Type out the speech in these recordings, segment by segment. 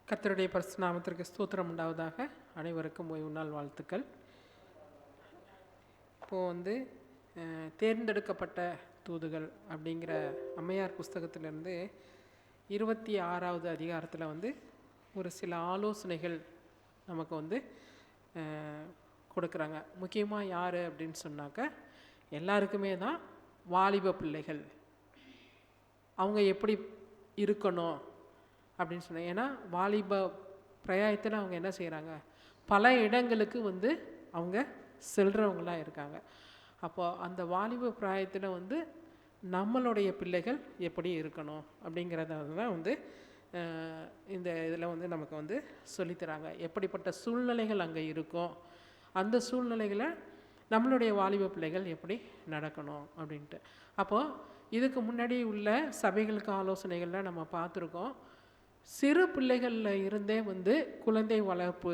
கர்த்தருடைய பரிசுத்த நாமத்திற்கு ஸ்தோத்திரம் உண்டாவதாக. அனைவருக்கும் ஓய்வு நாள் வாழ்த்துக்கள். இப்போது தேர்ந்தெடுக்கப்பட்ட தூதுகள் அப்படிங்கிற அம்மையார் புஸ்தகத்திலேருந்து 26வது அதிகாரத்தில் ஒரு சில ஆலோசனைகள் நமக்கு கொடுக்குறாங்க. முக்கியமாக யார் அப்படின்னு சொன்னாக்க எல்லாருக்குமே தான் வாலிப பிள்ளைகள் அவங்க எப்படி இருக்கணும் அப்படின்னு சொன்னாங்க. ஏன்னா வாலிப பிரயாயத்தில் அவங்க என்ன செய்கிறாங்க, பல இடங்களுக்கு அவங்க செல்கிறவங்களாக இருக்காங்க. அப்போது அந்த வாலிப பிராயத்தில் நம்மளுடைய பிள்ளைகள் எப்படி இருக்கணும் அப்படிங்கிறத தான் இந்த இதில் நமக்கு சொல்லித்தராங்க. எப்படிப்பட்ட சூழ்நிலைகள் அங்கே இருக்கும், அந்த சூழ்நிலைகளை நம்மளுடைய வாலிப பிள்ளைகள் எப்படி நடக்கணும் அப்படின்ட்டு. அப்போது இதுக்கு முன்னாடி உள்ள சபைகளுக்கு ஆலோசனைகளில் நம்ம பார்த்துருக்கோம். சிறு பிள்ளைகளில் இருந்தே குழந்தை வளர்ப்பு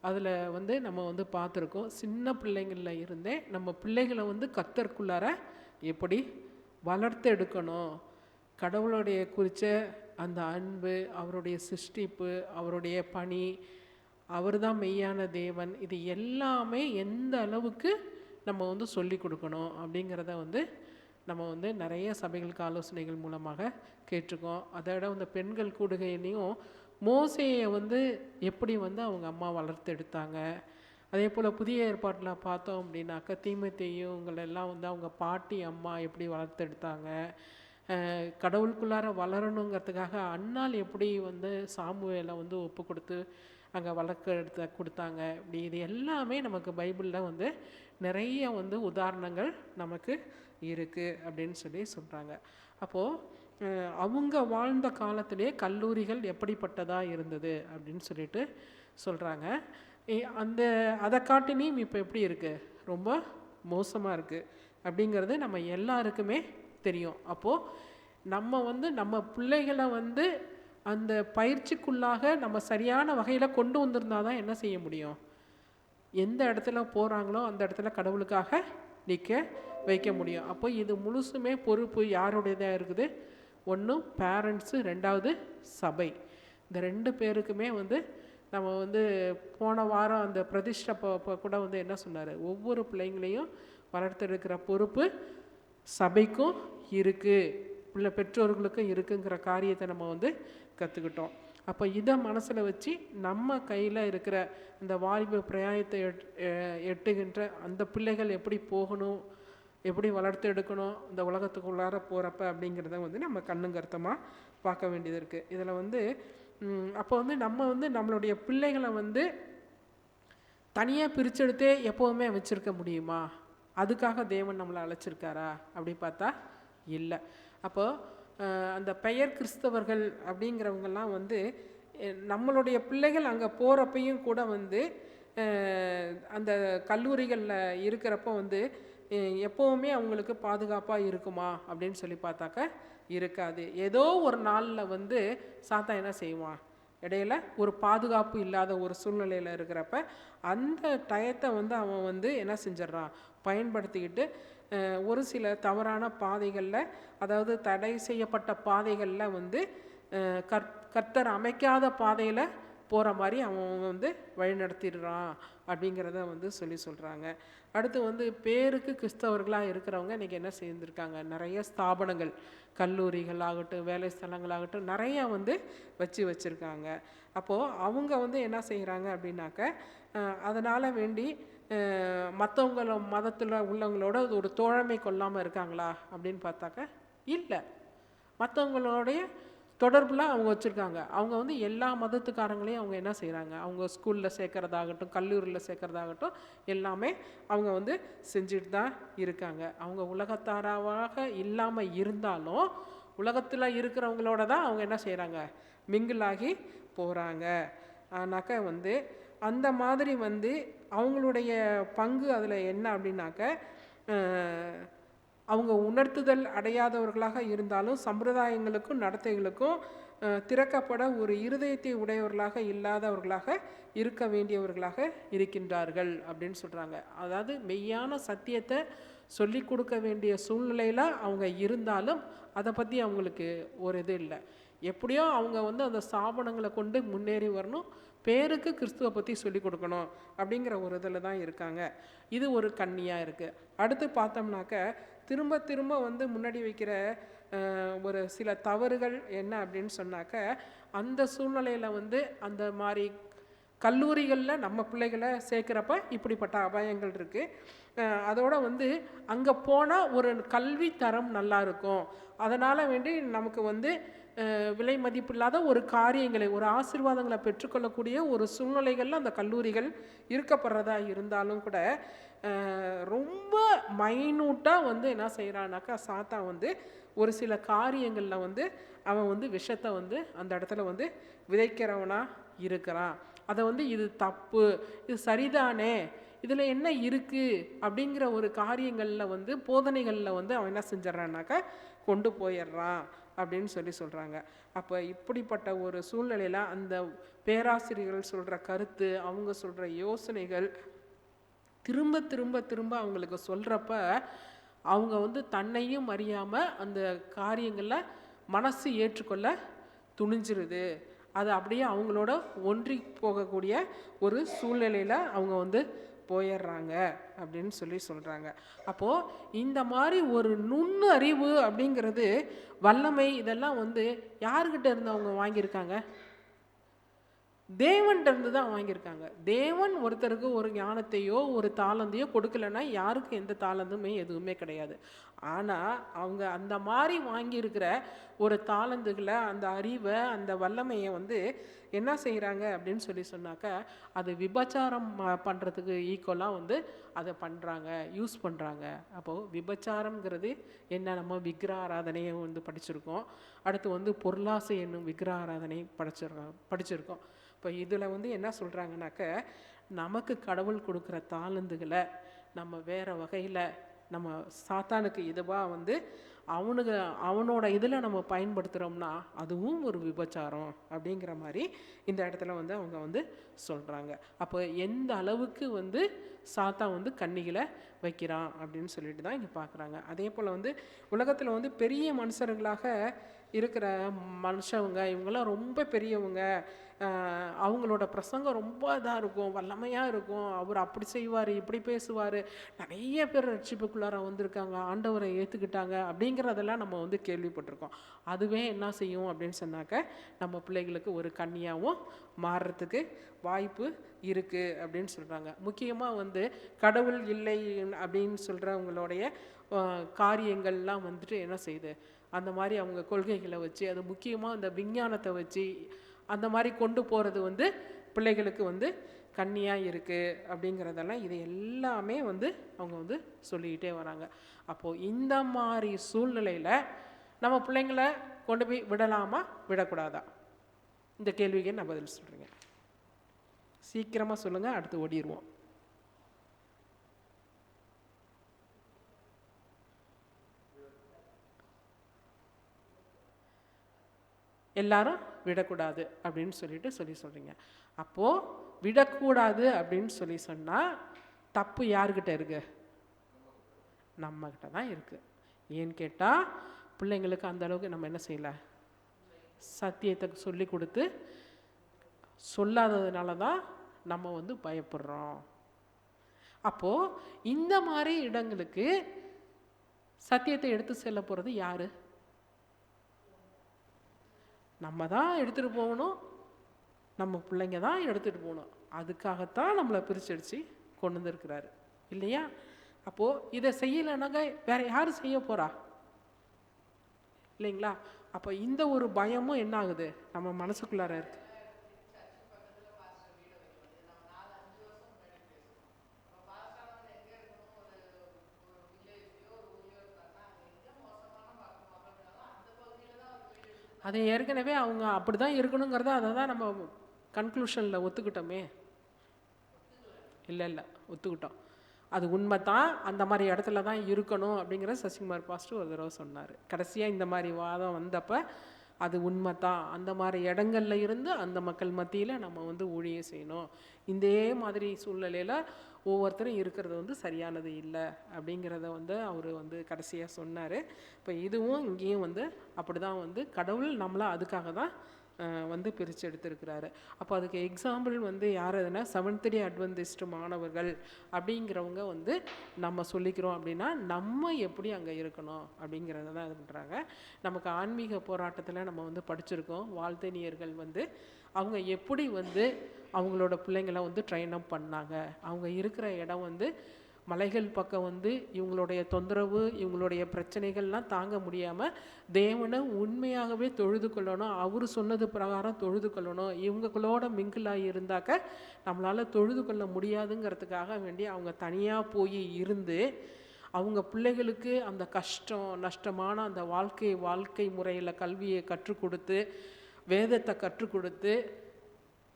அதில் நம்ம பார்த்துருக்கோம். சின்ன பிள்ளைங்களில் இருந்தே நம்ம பிள்ளைகளை கர்த்தருக்குள்ளார எப்படி வளர்த்து எடுக்கணும், கடவுளுடைய குறித்த அந்த அன்பு, அவருடைய சிருஷ்டிப்பு, அவருடைய பணி, அவர் தான் மெய்யான தேவன், இது எல்லாமே எந்த அளவுக்கு நம்ம சொல்லி கொடுக்கணும் அப்படிங்கிறத நம்ம நிறைய சபைகளுக்கு ஆலோசனைகள் மூலமாக கேட்டிருக்கோம். அதோட பெண்கள் கூடுகையிலையும் மோசேயை எப்படி அவங்க அம்மா வளர்த்து எடுத்தாங்க. அதே போல் புதிய ஏற்பாட்டில் பார்த்தோம் அப்படின்னாக்கா தீமோத்தேயும் இவங்களெல்லாம் அவங்க பாட்டி அம்மா எப்படி வளர்த்து எடுத்தாங்க. கடவுளுக்குள்ளார வளரணுங்கிறதுக்காக அன்னாள் எப்படி சாமுவேலை ஒப்பு கொடுத்து அங்கே வளர்க்க கொடுத்தாங்க. இப்படி இது எல்லாமே நமக்கு பைபிளில் நிறைய உதாரணங்கள் நமக்கு இருக்குது அப்படின்னு சொல்கிறாங்க. அப்போது அவங்க வாழ்ந்த காலத்திலே கல்லூரிகள் எப்படிப்பட்டதாக இருந்தது அப்படின்னு சொல்கிறாங்க. அதை காட்டினையும் இப்போ எப்படி இருக்குது, ரொம்ப மோசமாக இருக்குது அப்படிங்கிறது நம்ம எல்லாருக்குமே தெரியும். அப்போது நம்ம நம்ம பிள்ளைகளை அந்த பயிற்சிக்குள்ளாக நம்ம சரியான வகையில் கொண்டு வந்திருந்தால் தான் என்ன செய்ய முடியும், எந்த இடத்துல போகிறாங்களோ அந்த இடத்துல கடவுளுக்காக நிற்க வைக்க முடியும். அப்போ இது முழுசுமே பொறுப்பு யாருடையதாக இருக்குது, ஒன்று பேரண்ட்ஸு, ரெண்டாவது சபை. இந்த ரெண்டு பேருக்குமே நம்ம போன வாரம் அந்த பிரதிஷ்டை கூட என்ன சொன்னார், ஒவ்வொரு பிள்ளைங்களையும் வளர்த்தெடுக்கிற பொறுப்பு சபைக்கும் இருக்குது, பெற்றோர்களுக்கும் இருக்குங்கிற காரியத்தை நம்ம கற்றுக்கிட்டோம். அப்போ இதை மனசில் வச்சு நம்ம கையில் இருக்கிற இந்த வாலிப பிரயாயத்தை எட்டுகின்ற அந்த பிள்ளைகள் எப்படி போகணும், எப்படி வளர்த்து எடுக்கணும் இந்த உலகத்துக்குள்ளார போகிறப்ப அப்படிங்கிறத நம்ம கண்ணுங்கருத்தமாக பார்க்க வேண்டியது இருக்குது. இதில் அப்போ நம்ம நம்மளுடைய பிள்ளைகளை தனியாக பிரிச்செடுத்தே எப்போவுமே வச்சுருக்க முடியுமா, அதுக்காக தேவன் நம்மளை அழைச்சிருக்காரா அப்படி பார்த்தா இல்லை. அப்போது அந்த பெயர் கிறிஸ்தவர்கள் அப்படிங்கிறவங்கெல்லாம் நம்மளுடைய பிள்ளைகள் அங்கே போகிறப்பையும் கூட அந்த கல்லூரிகளில் இருக்கிறப்போ எப்போவுமே அவங்களுக்கு பாதுகாப்பாக இருக்குமா அப்படின்னு சொல்லி பார்த்தாக்க இருக்காது. ஏதோ ஒரு நாளில் சாத்தான் என்ன செய்வான், இடையில ஒரு பாதுகாப்பு இல்லாத ஒரு சூழ்நிலையில் இருக்கிறப்ப அந்த டயத்தை அவன் என்ன செஞ்சிடறான், பயன்படுத்திக்கிட்டு ஒரு சில தவறான பாதைகளில், அதாவது தடை செய்யப்பட்ட பாதைகளில் கர்த்தர் அமைக்காத பாதையில் போகிற மாதிரி அவன் வழிநடத்திடுறான் அப்படிங்கிறத சொல்கிறாங்க. அடுத்து பேருக்கு கிறிஸ்தவர்களாக இருக்கிறவங்க இன்றைக்கி என்ன செய்திருக்காங்க, நிறைய ஸ்தாபனங்கள், கல்லூரிகள் ஆகட்டும், வேலை ஸ்தலங்களாகட்டும் நிறையா வச்சுருக்காங்க. அப்போது அவங்க என்ன செய்கிறாங்க அப்படின்னாக்க அதனால் வேண்டி மற்றவங்கள மதத்தில் உள்ளவங்களோட ஒரு தோழமை கொள்ளாமல் இருக்காங்களா அப்படின்னு பார்த்தாக்க இல்லை. மற்றவங்களுடைய தொடர்பில் அவங்க வச்சுருக்காங்க. அவங்க எல்லா மதத்துக்காரங்களையும் அவங்க என்ன செய்கிறாங்க, அவங்க ஸ்கூலில் சேர்க்குறதாகட்டும், கல்லூரியில் சேர்க்குறதாகட்டும் எல்லாமே அவங்க செஞ்சுட்டு தான் இருக்காங்க. அவங்க உலகத்தாராவாக இல்லாமல் இருந்தாலும் உலகத்தில் இருக்கிறவங்களோட தான் அவங்க என்ன செய்கிறாங்க, மிங்கிளாகி போகிறாங்க. ஆனாக்க அந்த மாதிரி அவங்களுடைய பங்கு அதில் என்ன அப்படின்னாக்க அவங்க உணர்த்துதல் அடையாதவர்களாக இருந்தாலும் சம்பிரதாயங்களுக்கும் நடத்தைகளுக்கும் திறக்கப்பட ஒரு இருதயத்தை உடையவர்களாக இல்லாதவர்களாக இருக்க வேண்டியவர்களாக இருக்கின்றார்கள் அப்படின்னு சொல்கிறாங்க. அதாவது மெய்யான சத்தியத்தை சொல்லி கொடுக்க வேண்டிய சூழ்நிலையில் அவங்க இருந்தாலும் அதை பற்றி அவங்களுக்கு ஒரு இது இல்லை. எப்படியோ அவங்க வந்து அந்த ஸ்தாபனங்களை கொண்டு முன்னேறி வரணும், பேருக்கு கிறிஸ்துவை பற்றி சொல்லி கொடுக்கணும் அப்படிங்கிற ஒரு இதில் தான் இருக்காங்க. இது ஒரு கண்ணியாக இருக்குது. அடுத்து பார்த்தோம்னாக்க திரும்ப திரும்ப வந்து முன்னாடி வைக்கிற ஒரு சில தவறுகள் என்ன அப்படின்னு சொன்னாக்க, அந்த சூழ்நிலையில் வந்து அந்த மாதிரி கல்லூரிகளில் நம்ம பிள்ளைகளை சேர்க்குறப்ப இப்படிப்பட்ட அபாயங்கள் இருக்குது. அதோட வந்து அங்கே போனால் ஒரு கல்வி தரம் நல்லா இருக்கும், அதனால் வேண்டி நமக்கு வந்து விலை மதிப்பில்லாத ஒரு காரியங்களை, ஒரு ஆசீர்வாதங்களை பெற்றுக்கொள்ளக்கூடிய ஒரு சூழ்நிலைகளில் அந்த கல்லூரிகள் இருக்கப்படுறதா இருந்தாலும் கூட ரொம்ப மைனூட்டாக வந்து என்ன செய்கிறான்னாக்கா, சாத்தான் வந்து ஒரு சில காரியங்களில் வந்து அவன் வந்து விஷத்தை வந்து அந்த இடத்துல வந்து விதைக்கிறவனாக இருக்கிறான். அதை வந்து இது தப்பு, இது சரிதானே, இதில் என்ன இருக்குது அப்படிங்கிற ஒரு காரியங்களில் வந்து போதனைகளில் வந்து அவன் என்ன செஞ்சிடறான்னாக்கா கொண்டு போயிடுறான் அப்படின்னு சொல்கிறாங்க. அப்போ இப்படிப்பட்ட ஒரு சூழ்நிலையில் அந்த பேராசிரியர்கள் சொல்கிற கருத்து, அவங்க சொல்கிற யோசனைகள் திரும்ப திரும்ப திரும்ப அவங்களுக்கு சொல்கிறப்ப அவங்க வந்து தன்னையும் அறியாமல் அந்த காரியங்களில் மனசு ஏற்றுக்கொள்ள துணிஞ்சிருது. அது அப்படியே அவங்களோட ஒன்றி போகக்கூடிய ஒரு சூழ்நிலையில் அவங்க வந்து போயிடுறாங்க அப்படின்னு சொல்கிறாங்க. அப்போது இந்த மாதிரி ஒரு நுண்ணு அறிவு அப்படிங்கிறது, வல்லமை, இதெல்லாம் வந்து யார்கிட்ட இருந்து அவங்க வாங்கியிருக்காங்க? தேவன்கிட்ட இருந்து தான் வாங்கியிருக்காங்க. தேவன் ஒருத்தருக்கு ஒரு ஞானத்தையோ ஒரு தாளந்தையோ கொடுக்கலன்னா யாருக்கும் எந்த தாளந்துமே எதுவுமே கிடையாது. ஆனால் அவங்க அந்த மாதிரி வாங்கியிருக்கிற ஒரு தாளந்துகளை, அந்த அறிவை, அந்த வல்லமையை வந்து என்ன செய்கிறாங்க அப்படின்னு சொன்னாக்க, அது விபச்சாரம் பண்ணுறதுக்கு ஈக்குவலாக வந்து அதை பண்ணுறாங்க, யூஸ் பண்ணுறாங்க. அப்போது விபச்சாரம்ங்கிறது என்ன? நம்ம விக்கிர ஆராதனையை வந்து படிச்சிருக்கோம். அடுத்து வந்து பொருளாசை என்னும் விக்கிர ஆராதனை படிச்சிருக்கோம். இப்போ இதில் வந்து என்ன சொல்கிறாங்கனாக்க, நமக்கு கடவுள் கொடுக்குற தாளந்துகளை நம்ம வேறு வகையில் நம்ம சாத்தானுக்கு இதுவாக வந்து அவனோட இதில் நம்ம பயன்படுத்துகிறோம்னா அதுவும் ஒரு விபச்சாரம் அப்படிங்கிற மாதிரி இந்த இடத்துல வந்து அவங்க வந்து சொல்கிறாங்க. அப்போ எந்த அளவுக்கு வந்து சாத்தான் வந்து கன்னிகளை வைக்கிறான் அப்படின்னு சொல்லிட்டு தான் இங்கே பார்க்குறாங்க. அதே போல் வந்து உலகத்தில் வந்து பெரிய மனுஷர்களாக இருக்கிற மனுஷவங்க, இவங்கெல்லாம் ரொம்ப பெரியவங்க, அவங்களோட பிரசங்கம் ரொம்ப இதாக இருக்கும், வல்லமையாக இருக்கும், அவர் அப்படி செய்வார், இப்படி பேசுவார், நிறைய பேர் ரட்சிப்புக்குள்ளார வந்திருக்காங்க, ஆண்டவரை ஏற்றுக்கிட்டாங்க அப்படிங்கிறதெல்லாம் நம்ம வந்து கேள்விப்பட்டிருக்கோம். அதுவே என்ன செய்யும் அப்படின்னு சொன்னாக்க, நம்ம பிள்ளைகளுக்கு ஒரு கன்னியாகவும் மாறுறதுக்கு வாய்ப்பு இருக்குது அப்படின்னு சொல்கிறாங்க. முக்கியமாக வந்து கடவுள் இல்லை அப்படின்னு சொல்கிறவங்களுடைய காரியங்கள்லாம் வந்துட்டு என்ன செய்யுது, அந்த மாதிரி அவங்க கொள்கைகளை வச்சு, அது முக்கியமாக அந்த விஞ்ஞானத்தை வச்சு அந்த மாதிரி கொண்டு போகிறது வந்து பிள்ளைகளுக்கு வந்து கன்னியாக இருக்குது அப்படிங்கிறதெல்லாம் இது எல்லாமே வந்து அவங்க வந்து சொல்லிக்கிட்டே வராங்க. அப்போது இந்த மாதிரி சூழ்நிலையில் நம்ம பிள்ளைங்களை கொண்டு போய் விடலாமா விடக்கூடாதா? இந்த கேள்விக்கு நான் பதில் சொல்கிறேங்க. சீக்கிரமாக சொல்லுங்கள், அடுத்து ஓடிடுவோம். எல்லாரும் விடக்கூடாது அப்படின்னு சொல்கிறீங்க. அப்போது விடக்கூடாது அப்படின்னு சொன்னால் தப்பு யாருக்கிட்ட இருக்கு? நம்மக்கிட்ட தான் இருக்குது. ஏன்னு கேட்டால் பிள்ளைங்களுக்கு அந்த அளவுக்கு நம்ம என்ன செய்யலை, சத்தியத்தை சொல்லி கொடுத்து சொல்லாததுனால தான் நம்ம வந்து பயப்படுறோம். அப்போது இந்த மாதிரி இடங்களுக்கு சத்தியத்தை எடுத்து செல்ல போகிறது யார்? நம்ம தான் எடுத்துகிட்டு போகணும், நம்ம பிள்ளைங்க தான் எடுத்துகிட்டு போகணும். அதுக்காகத்தான் நம்மளை பிரிச்சடிச்சு கொண்டு வந்துருக்கிறாரு இல்லையா? அப்போது இதை செய்யலைன்னாங்க வேறு யார் செய்ய போகிறா இல்லைங்களா? அப்போ இந்த ஒரு பயமும் என்ன ஆகுது நம்ம மனசுக்குள்ளார இருக்கு. அதை ஏற்கனவே அவங்க அப்படி தான் இருக்கணுங்கிறத அதை தான் நம்ம கன்க்ளூஷனில் ஒத்துக்கிட்டோமே. இல்லை ஒத்துக்கிட்டோம், அது உண்மை தான், அந்த மாதிரி இடத்துல தான் இருக்கணும் அப்படிங்கிற சசிகுமார் பாஸ்டர் ஒரு தடவை சொன்னார். கடைசியாக இந்த மாதிரி வாதம் வந்தப்போ அது உண்மை தான். அந்த மாதிரி இடங்கள்ல இருந்து அந்த மக்கள் மத்தியில் நம்ம வந்து ஊழியம் செய்யணும். இதே மாதிரி சூழ்நிலையில் ஒவ்வொருத்தரும் இருக்கிறது வந்து சரியானது இல்லை அப்படிங்கிறத வந்து அவர் வந்து கடைசியாக சொன்னார். இப்போ இதுவும் இங்கேயும் வந்து அப்படி தான் வந்து கடவுள் நம்மளை அதுக்காக தான் வந்து பிரித்து எடுத்திருக்கிறாரு. அப்போ அதுக்கு எக்ஸாம்பிள் வந்து யார் எதுனா செவன்த் டே அட்வென்டிஸ்ட் மாணவர்கள் அப்படிங்கிறவங்க வந்து நம்ம சொல்லிக்கிறோம் அப்படின்னா நம்ம எப்படி அங்கே இருக்கணும் அப்படிங்கிறத தான் இது பண்ணுறாங்க. நமக்கு ஆன்மீக போராட்டத்தில் நம்ம வந்து படிச்சிருக்கோம். வாழ்த்தனியர்கள் வந்து அவங்க எப்படி வந்து அவங்களோட பிள்ளைங்களை வந்து ட்ரெயின் அப் பண்ணாங்க. அவங்க இருக்கிற இடம் வந்து மலைகள் பக்கம் வந்து இவங்களுடைய தொந்தரவு, இவங்களுடைய பிரச்சனைகள்லாம் தாங்க முடியாமல் தேவனை உண்மையாகவே தொழுது கொள்ளணும், அவர் சொன்னது பிரகாரம் தொழுது கொள்ளணும், இவங்களோட மிங்கிளாகி இருந்தாக்க நம்மளால் தொழுது கொள்ள முடியாதுங்கிறதுக்காக வேண்டி அவங்க தனியாக போய் இருந்து அவங்க பிள்ளைகளுக்கு அந்த கஷ்டம் நஷ்டமான அந்த வாழ்க்கை முறையில் கல்வியை கற்றுக் கொடுத்து வேதத்தை கற்றுக் கொடுத்து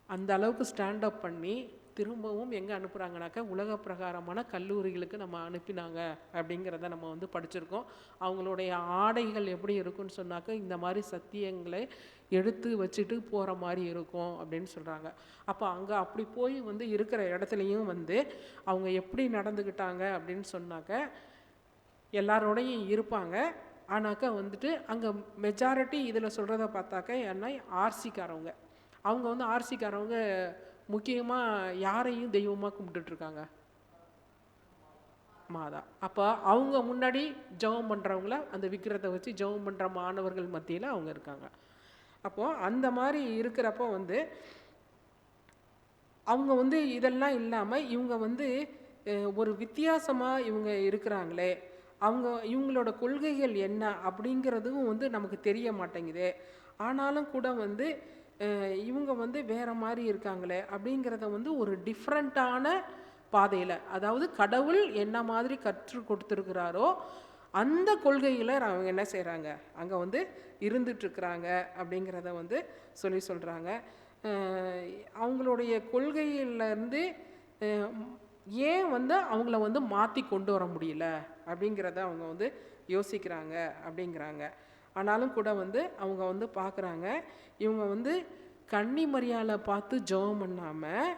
அந்த அளவுக்கு ஸ்டாண்டப் பண்ணி திரும்பவும் எங்கே அனுப்புகிறாங்கனாக்கா உலக பிரகாரமான கல்லூரிகளுக்கு நம்ம அனுப்பினாங்க அப்படிங்கிறத நம்ம வந்து படிச்சிருக்கோம். அவங்களுடைய ஆடைகள் எப்படி இருக்குன்னு சொன்னாக்கா இந்த மாதிரி சத்தியங்களை எடுத்து வச்சுட்டு போகிற மாதிரி இருக்கும் அப்படின்னு சொல்கிறாங்க. அப்போ அங்கே அப்படி போய் வந்து இருக்கிற இடத்துலையும் வந்து அவங்க எப்படி நடந்துக்கிட்டாங்க அப்படின்னு சொன்னாக்க எல்லாரோடையும் இருப்பாங்க. ஆனாக்கா வந்துட்டு அங்கே மெஜாரிட்டி இதில் சொல்கிறத பார்த்தாக்கா என்ன ஆர்சிக்காரவங்க, அவங்க வந்து ஆர்சிக்காரவங்க முக்கியமாக யாரையும் தெய்வமாக கும்பிட்டுட்ருக்காங்க, மாதா. அப்போ அவங்க முன்னாடி ஜெபம் பண்ணுறவங்கள அந்த விக்கிரத்தை வச்சு ஜெபம் பண்ணுற மாணவர்கள் மத்தியில் அவங்க இருக்காங்க. அப்போது அந்த மாதிரி இருக்கிறப்போ வந்து அவங்க வந்து இதெல்லாம் இல்லாமல் இவங்க வந்து ஒரு வித்தியாசமாக இவங்க இருக்கிறாங்களே, இவங்களோட கொள்கைகள் என்ன அப்படிங்கிறதும் வந்து நமக்கு தெரிய மாட்டேங்குது. ஆனாலும் கூட வந்து இவங்க வந்து வேறு மாதிரி இருக்காங்களே அப்படிங்கிறத வந்து ஒரு டிஃப்ரெண்ட்டான பாதையில், அதாவது கடவுள் என்ன மாதிரி கற்றுக் கொடுத்துருக்கிறாரோ அந்த கொள்கையில் அவங்க என்ன செய்கிறாங்க அங்கே வந்து இருந்துட்டுருக்குறாங்க அப்படிங்கிறத வந்து சொல்கிறாங்க. அவங்களுடைய கொள்கையிலேருந்து ஏன் வந்து அவங்கள வந்து மாற்றி கொண்டு வர முடியல அப்படிங்கிறத அவங்க வந்து யோசிக்கிறாங்க அப்படிங்கிறாங்க. ஆனாலும் கூட வந்து அவங்க வந்து பார்க்குறாங்க, இவங்க வந்து கன்னி மரியாதை பார்த்து ஜெபம் பண்ணாமல்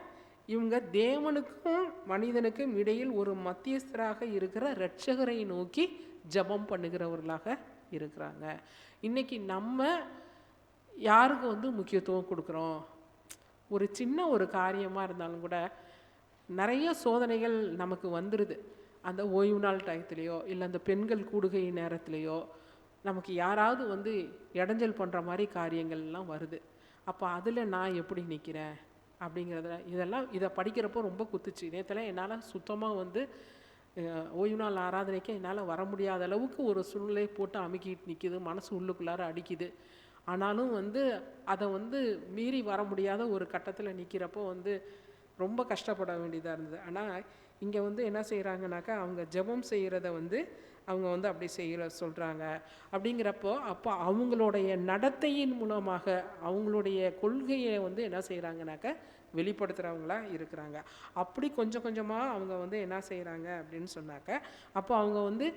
இவங்க தேவனுக்கும் மனிதனுக்கும் இடையில் ஒரு மத்தியஸ்தராக இருக்கிற இரட்சகரை நோக்கி ஜெபம் பண்ணுகிறவர்களாக இருக்கிறாங்க. இன்றைக்கி நம்ம யாருக்கு வந்து முக்கியத்துவம் கொடுக்குறோம்? ஒரு சின்ன ஒரு காரியமாக இருந்தாலும் கூட நிறைய சோதனைகள் நமக்கு வந்துடுது. அந்த ஓய்வு நாள் டயத்துலேயோ இல்லை அந்த பெண்கள் கூடுகை நேரத்துலேயோ நமக்கு யாராவது வந்து இடைஞ்சல் பண்ணுற மாதிரி காரியங்கள்லாம் வருது. அப்போ அதில் நான் எப்படி நிற்கிறேன் அப்படிங்கிறத இதை படிக்கிறப்போ ரொம்ப குத்துச்சு. நேற்றுலாம் என்னால் சுத்தமாக வந்து ஓய்வு நாள் ஆராதனைக்கு என்னால் வர முடியாத அளவுக்கு ஒரு சூழ்நிலை போட்டு அமுக்கிட்டு நிற்கிது, மனசு உள்ளுக்குள்ளார அடிக்குது. ஆனாலும் வந்து அதை வந்து மீறி வர முடியாத ஒரு கட்டத்தில் நிற்கிறப்போ வந்து ரொம்ப கஷ்டப்பட வேண்டியதாக இருந்தது. ஆனால் இங்கே வந்து என்ன செய்கிறாங்கனாக்கா அவங்க ஜெபம் செய்கிறத வந்து அவங்க வந்து அப்படி சொல்கிறாங்க. அப்படிங்கிறப்போ அப்போ அவங்களுடைய நடத்தையின் மூலமாக அவங்களுடைய கொள்கையை வந்து என்ன செய்கிறாங்கனாக்கா வெளிப்படுத்துகிறவங்களா இருக்கிறாங்க. அப்படி கொஞ்சம் கொஞ்சமாக அவங்க வந்து என்ன செய்கிறாங்க அப்படின்னு சொன்னாக்க அப்போ அவங்க வந்து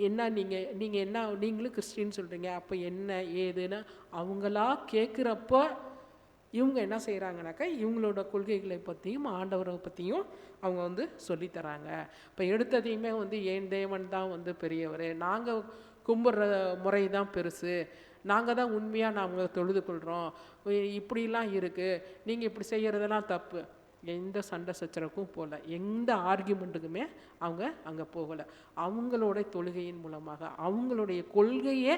என்ன நீங்கள் என்ன நீங்களும் கிறிஸ்டின்னு சொல்கிறீங்க, அப்போ என்ன ஏதுன்னு அவங்களா கேட்குறப்போ இவங்க என்ன செய்கிறாங்கனாக்கா இவங்களோட கொள்கைகளை பற்றியும் ஆண்டவரை பற்றியும் அவங்க வந்து சொல்லித்தராங்க. இப்போ எடுத்ததையுமே வந்து ஏன் தேவன் தான் வந்து பெரியவர், நாங்கள் கும்பிட்ற முறை தான் பெருசு, நாங்கள் தான் உண்மையாக நாங்கள் தொழுது கொள்கிறோம், இப்படிலாம் இருக்குது, நீங்கள் இப்படி செய்கிறதெல்லாம் தப்பு, எந்த சண்டை சச்சரவுக்கும் போகல, எந்த ஆர்கியூமெண்ட்டுக்குமே அவங்க அங்கே போகலை. அவங்களோட தொழுகையின் மூலமாக அவங்களுடைய கொள்கையை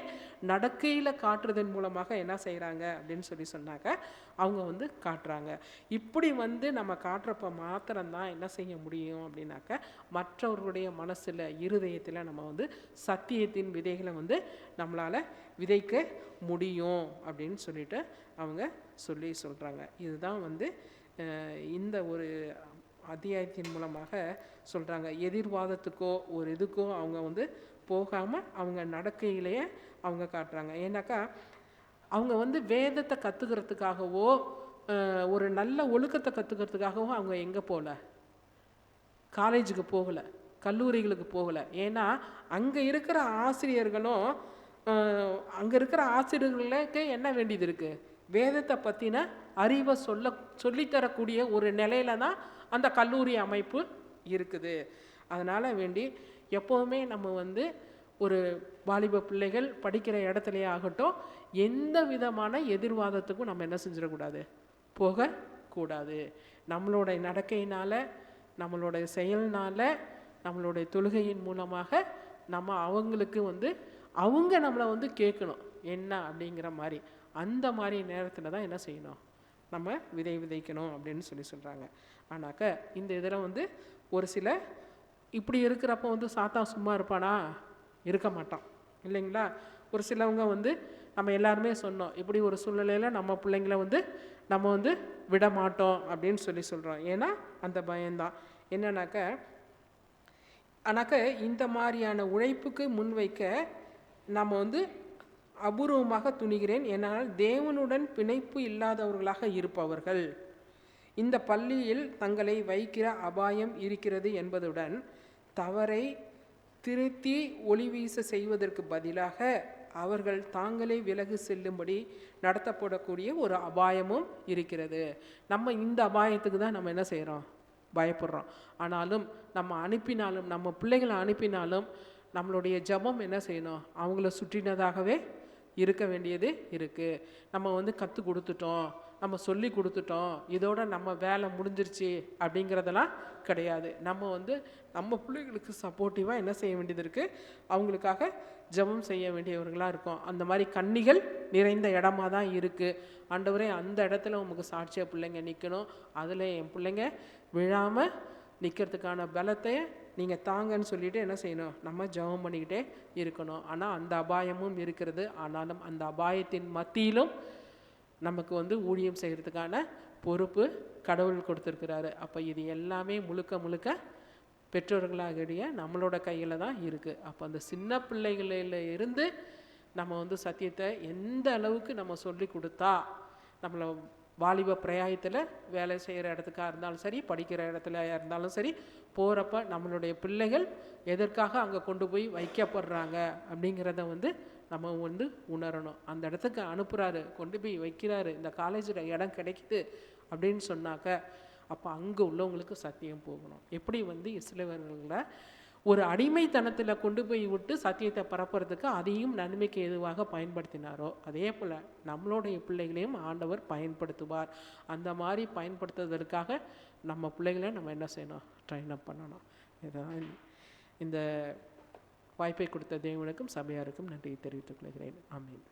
நடக்கையில் காட்டுறதன் மூலமாக என்ன செய்கிறாங்க அப்படின்னு சொன்னாக்க அவங்க வந்து காட்டுறாங்க. இப்படி வந்து நம்ம காட்டுறப்ப மாத்திரம்தான் என்ன செய்ய முடியும் அப்படின்னாக்க மற்றவர்களுடைய மனசில் இருதயத்தில் நம்ம வந்து சத்தியத்தின் விதைகளை வந்து நம்மளால் விதைக்க முடியும் அப்படின்னு சொல்லிட்டு அவங்க சொல்கிறாங்க. இதுதான் வந்து இந்த ஒரு அத்தியாயத்தின் மூலமாக சொல்கிறாங்க. எதிர்வாதத்துக்கோ ஒரு இதுக்கோ அவங்க வந்து போகாமல் அவங்க நடக்கையிலேயே அவங்க காட்டுறாங்க. ஏன்னாக்கா அவங்க வந்து வேதத்தை கற்றுக்கிறதுக்காகவோ ஒரு நல்ல ஒழுக்கத்தை கற்றுக்கிறதுக்காகவோ அவங்க எங்கே போகல, காலேஜுக்கு போகலை, கல்லூரிகளுக்கு போகலை. ஏன்னா அங்கே இருக்கிற ஆசிரியர்களும் அங்கே இருக்கிற ஆசிரியர்களுக்கு என்ன வேண்டியது இருக்குது? வேதத்தை பற்றின அறிவை சொல்லித்தரக்கூடிய ஒரு நிலையில தான் அந்த கல்லூரி அமைப்பு இருக்குது. அதனால் வேண்டி எப்போவுமே நம்ம வந்து ஒரு வாலிப பிள்ளைகள் படிக்கிற இடத்துலையே ஆகட்டும், எந்த விதமான எதிர்வாதத்துக்கும் நம்ம என்ன செஞ்சிடக்கூடாது, போகக்கூடாது. நம்மளுடைய நடக்கையினால், நம்மளுடைய செயல்னால், நம்மளுடைய தொழுகையின் மூலமாக நம்ம அவங்களுக்கு வந்து அவங்க நம்மளை வந்து கேட்கணும் என்ன அப்படிங்கிற மாதிரி. அந்த மாதிரி நேரத்தில் தான் என்ன செய்யணும், நம்ம விதைக்கணும் அப்படின்னு சொல்கிறாங்க. ஆனாக்க இந்த இதில் வந்து ஒரு சில இப்படி இருக்கிறப்ப வந்து சாத்தான் சும்மா இருப்பானா? இருக்க மாட்டான் இல்லைங்களா? ஒரு சிலவங்க வந்து நம்ம எல்லாருமே சொன்னோம், இப்படி ஒரு சூழ்நிலையில் நம்ம பிள்ளைங்கள வந்து நம்ம வந்து விட மாட்டோம் அப்படின்னு சொல்கிறோம். ஏன்னா அந்த பயம்தான். ஆனாக்க இந்த மாதிரியான உழைப்புக்கு முன்வைக்க நம்ம வந்து அபூர்வமாக துணிகிறேன். ஏனால் தேவனுடன் பிணைப்பு இல்லாதவர்களாக இருப்பவர்கள் இந்த பள்ளியில் தங்களை வைக்கிற அபாயம் இருக்கிறது என்பதுடன் தவறை திருத்தி ஒளிவீச செய்வதற்கு பதிலாக அவர்கள் தாங்களே விலகு செல்லும்படி நடத்தப்படக்கூடிய ஒரு அபாயமும் இருக்கிறது. நம்ம இந்த அபாயத்துக்கு தான் நம்ம என்ன செய்கிறோம், பயப்படுறோம். ஆனாலும் நம்ம பிள்ளைகளை அனுப்பினாலும் நம்மளுடைய ஜெபம் என்ன செய்யணும், அவங்கள சுற்றினதாகவே இருக்க வேண்டியது இருக்குது. நம்ம வந்து கற்றுக் கொடுத்துட்டோம், நம்ம சொல்லி கொடுத்துட்டோம், இதோட நம்ம வேலை முடிஞ்சிருச்சு அப்படிங்கிறதெல்லாம் கிடையாது. நம்ம வந்து நம்ம பிள்ளைகளுக்கு சப்போர்ட்டிவாக என்ன செய்ய வேண்டியது இருக்குது, அவங்களுக்காக ஜெபம் செய்ய வேண்டியவர்களாக இருக்கும். அந்த மாதிரி கன்னிகள் நிறைந்த இடமா தான் இருக்குது. ஆண்டவரே, அந்த இடத்துல உங்களுக்கு சாட்சியாக பிள்ளைங்க நிற்கணும், அதில் என் பிள்ளைங்க விழாமல் நிற்கிறதுக்கான பலத்தை நீங்கள் தாங்கன்னு சொல்லிட்டு என்ன செய்யணும், நம்ம ஜெபம் பண்ணிக்கிட்டே இருக்கணும். ஆனால் அந்த அபாயமும் இருக்கிறது. ஆனாலும் அந்த அபாயத்தின் மத்தியிலும் நமக்கு வந்து ஊழியம் செய்கிறதுக்கான பொறுப்பு கடவுள் கொடுத்துருக்கிறாரு. அப்போ இது எல்லாமே முழுக்க பெற்றோர்களாகிய நம்மளோட கையில் தான் இருக்குது. அப்போ அந்த சின்ன பிள்ளைகளில் இருந்து நம்ம வந்து சத்தியத்தை எந்த அளவுக்கு நம்ம சொல்லி கொடுத்தா, நம்மளை வாலிப பிரயாயத்தில் வேலை செய்கிற இடத்துக்காக இருந்தாலும் சரி, படிக்கிற இடத்துல இருந்தாலும் சரி, போகிறப்ப நம்மளுடைய பிள்ளைகள் எதற்காக அங்கே கொண்டு போய் வைக்கப்படுறாங்க அப்படிங்கிறத வந்து நம்ம வந்து உணரணும். அந்த இடத்துக்கு அனுப்புகிறாரு, கொண்டு போய் வைக்கிறாரு, இந்த காலேஜில் இடம் கிடைக்குது அப்படின்னு சொன்னாக்க அப்போ அங்கே உள்ளவங்களுக்கு சத்தியம் போகணும். எப்படி வந்து இஸ்ரவேலர்களை ஒரு அடிமைத்தனத்தில் கொண்டு போய் விட்டு சத்தியத்தை பரப்புறதுக்கு அதையும் நன்மைக்கு எதுவாக பயன்படுத்தினாரோ, அதே போல் நம்மளுடைய பிள்ளைகளையும் ஆண்டவர் பயன்படுத்துவார். அந்த மாதிரி பயன்படுத்துவதற்காக நம்ம பிள்ளைகளை நம்ம என்ன செய்யணும், ட்ரெயின் அப் பண்ணணும். இதுதான் இந்த வாய்ப்பை கொடுத்த தேவனுக்கும் சபையாருக்கும் நன்றி தெரிவித்துக் கொள்கிறேன். ஆமென்.